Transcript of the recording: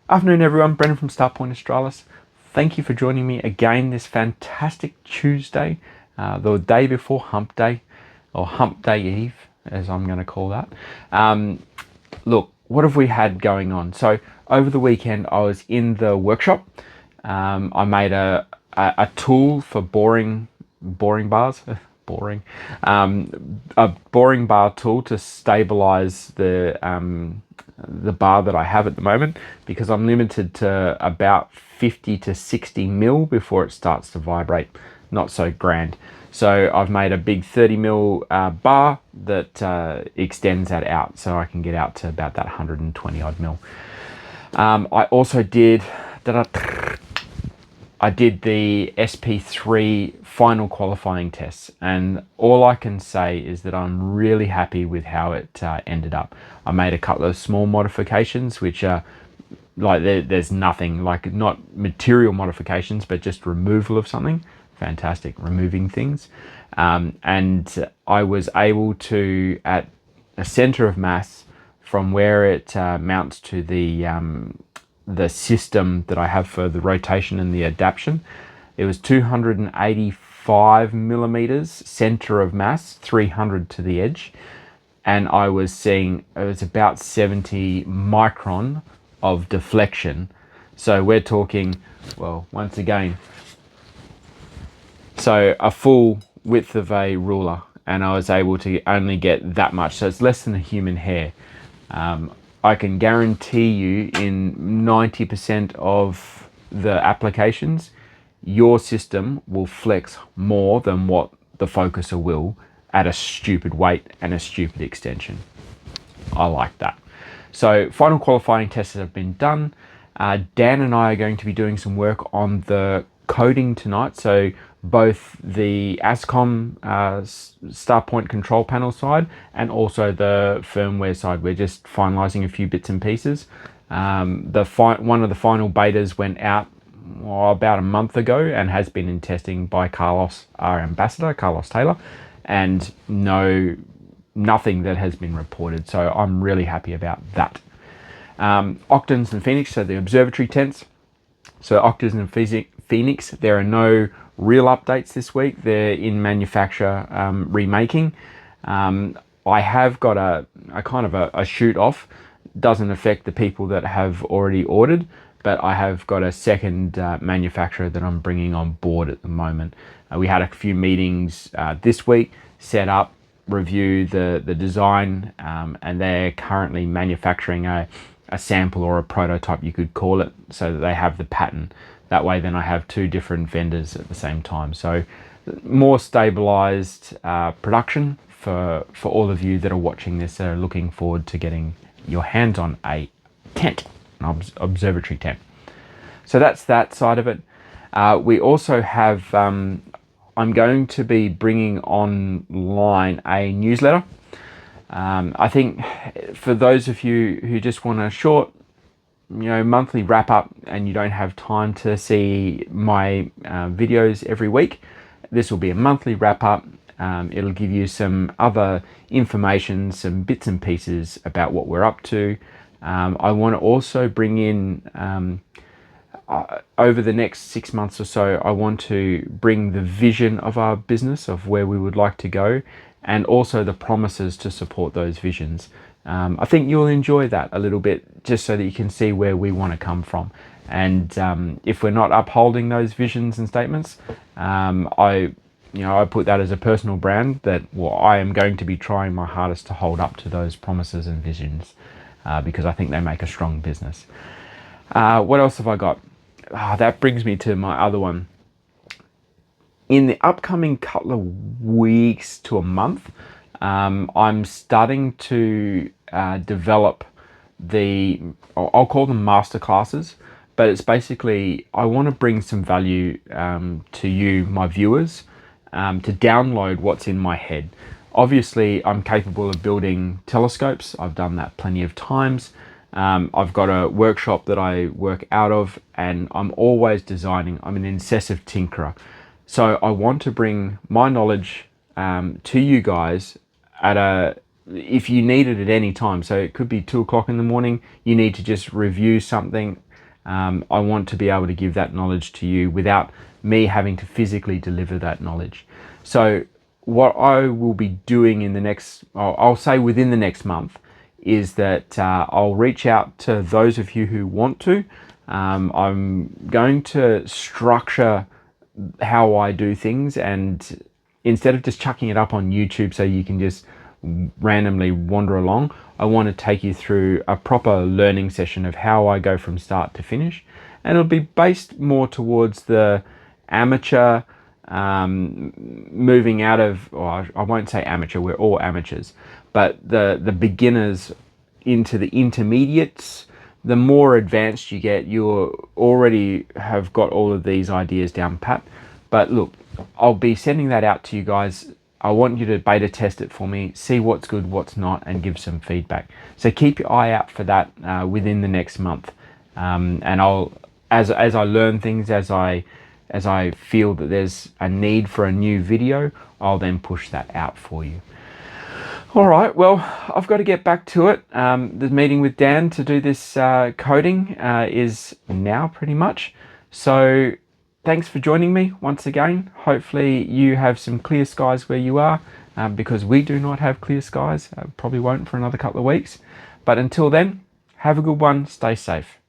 Afternoon everyone, Brendan from Starpoint Australis. Thank you for joining me again this fantastic Tuesday, the day before Hump Day, or Hump Day Eve, as I'm going to call that. Look, what have we had going on? So over the weekend I was in the workshop. I made a tool for boring bars. A boring bar tool to stabilize the bar that I have at the moment, because I'm limited to about 50 to 60 mil before it starts to vibrate. Not so grand. So I've made a big 30 mil bar that extends that out, so I can get out to about that 120 odd mil. I also did I did the SP3 final qualifying tests, and all I can say is that I'm really happy with how it ended up. I made a couple of small modifications, which are like there's nothing, like not material modifications, but just removal of something. Fantastic, removing things. And I was able to, at a center of mass, from where it mounts to the system that I have for the rotation and the adaptation. It was 285 millimeters center of mass, 300 to the edge, and I was seeing it was about 70 micron of deflection. So we're talking, well, once again, so a full width of a ruler, and I was able to only get that much. So it's less than a human hair. I can guarantee you in 90% of the applications, your system will flex more than what the focuser will at a stupid weight and a stupid extension. I like that. So final qualifying tests have been done. Dan and I are going to be doing some work on the coding tonight. So both the ASCOM Starpoint Control Panel side and also the firmware side. We're just finalizing a few bits and pieces. One of the final betas went out about a month ago and has been in testing by Carlos, our ambassador, Carlos Taylor, and nothing that has been reported. So I'm really happy about that. Octans and Phoenix, so the observatory tents. So Octans and Phoenix, there are no real updates this week. They're in manufacture remaking. I have got a kind of a shoot off. Doesn't affect the people that have already ordered, but I have got a second manufacturer that I'm bringing on board at the moment. We had a few meetings this week, set up, review the design, and they're currently manufacturing a sample or a prototype, you could call it, so that they have the pattern. That way then I have two different vendors at the same time. So more stabilized production for all of you that are watching this, that are looking forward to getting your hands on a tent, an observatory tent. So that's that side of it. We also have, I'm going to be bringing online a newsletter. I think for those of you who just want a short, monthly wrap up and you don't have time to see my videos every week, this will be a monthly wrap up. It'll give you some other information, some bits and pieces about what we're up to. I want to also bring in, over the next 6 months or so, I want to bring the vision of our business, of where we would like to go, and also the promises to support those visions. I think you'll enjoy that a little bit, just so that you can see where we want to come from. And if we're not upholding those visions and statements, I put that as a personal brand that, well, I am going to be trying my hardest to hold up to those promises and visions, because I think they make a strong business. What else have I got? That brings me to my other one. In the upcoming couple of weeks to a month, I'm starting to develop I'll call them masterclasses, but it's basically, I want to bring some value to you, my viewers, to download what's in my head. Obviously, I'm capable of building telescopes. I've done that plenty of times. I've got a workshop that I work out of, and I'm always designing. I'm an incessant tinkerer. So I want to bring my knowledge to you guys if you need it at any time. So it could be 2 o'clock in the morning, you need to just review something. I want to be able to give that knowledge to you without me having to physically deliver that knowledge. So what I will be doing in the next, I'll say within the next month, is that I'll reach out to those of you who want to. I'm going to structure how I do things, and instead of just chucking it up on YouTube so you can just randomly wander along, I want to take you through a proper learning session of how I go from start to finish. And it'll be based more towards the amateur, moving out of, or I won't say amateur, we're all amateurs, but the beginners into the intermediates. The more advanced you get, you already have got all of these ideas down pat. But look, I'll be sending that out to you guys. I want you to beta test it for me, see what's good, what's not, and give some feedback. So keep your eye out for that within the next month. And I'll, as I learn things, as I feel that there's a need for a new video, I'll then push that out for you. All right, well, I've got to get back to it. The meeting with Dan to do this coding is now pretty much. So thanks for joining me once again. Hopefully you have some clear skies where you are, because we do not have clear skies. Probably won't for another couple of weeks. But until then, have a good one. Stay safe.